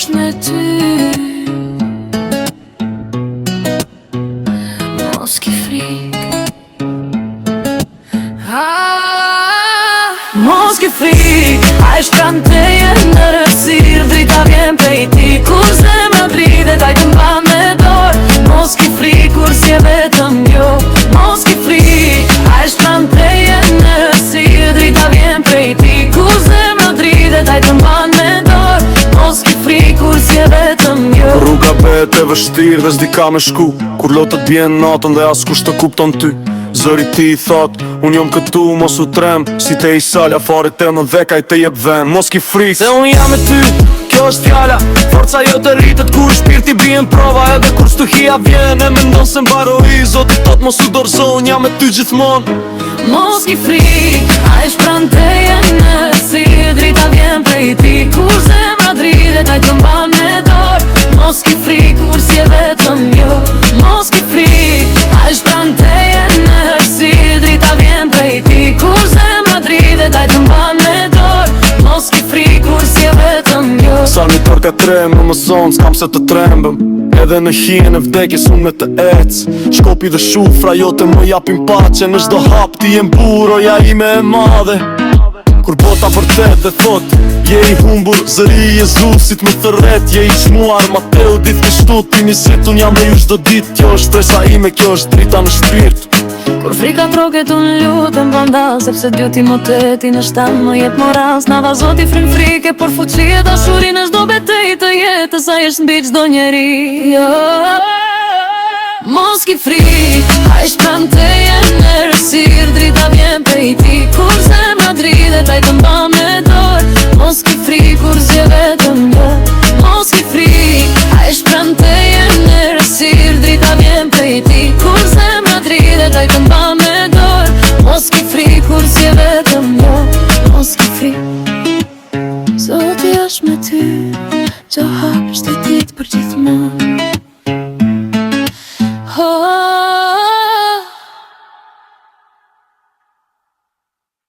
është me ty. Mos ki frikë, mos ki frikë, a e shkan teje në rësirë, drita vjen prej ti, kur zemra dritet, a i të mban me dorë. Mos ki frikë, kur si e vetëm jo. Mos ki frikë, a e shkan teje në rësirë, drita vjen prej ti, kur zemra dritet, a i të mban me dorë. Mos ki frikë, kur si e vetëm jo. Rruga bet e vështirë dhe s'di ka me shku, kur lotët bjen natën dhe as kusht të kupton ty. Zëri ti i thot, unë jom këtu, mos u trem, si te i salja farit e në dheka i te jep ven. Mos ki frikë, se unë jam me ty, kjo është fjalla. Forca jo të rritët kur shpirti bien prova, edhe kur stuhia vjen e mendon se mbaroi. Zoti tot mos u dorzo, unë jam me ty gjithmon. Mos ki frikë, a e shpran teje në rësirë, drita vjen prej ti, kur zemra dritet, a i të mban me dorë. Mos ki frikë, kur si e vetëm jo. Mos ki frikë, a e shpran teje në rësirë, drita vjen prej ti, kur zemra dritet, a i të mban me dorë. Mos ki frikë, kur si e vetëm jo. Salmi torka trem, më mëson, s'kam se të trembëm. Edhe në hien e vdekjes unë me të ec. Shkopi dhe shufra jote më japin pace, në çdo hap ti e mburoja ime e madhe. Kur bota vërtet dhe thot, je i humbur, zëri i Jezusit më thërret. Je i qmuar, Mateu dit kështu ti nisit, unë jam me ju çdo dit. Kjo është stresa ime, kjo është drita në shpirt. Kur frika troket unë lutem vandal, sepse djuti moteti në shtan më jep moral. S'nava zoti frim frike, por fuqi e dashuri në çdo betejë të jetës, ai është mbi çdo njeri. Mos ki frikë, a e shpran teje në rësirë, drita vjen prej ti, kur zemra dritet, a i të mban me dorë. Mos ki frikë, kur si e vetëm jo. Mos ki frikë, a e shpran teje në rësirë, drita vjen prej ti, kur zemra dritet, a i të mban me dorë. Mos ki frikë, kur si e vetëm jo. Mos ki frikë, Zoti është me ty, çdo hap është e ditë për gjithmonë.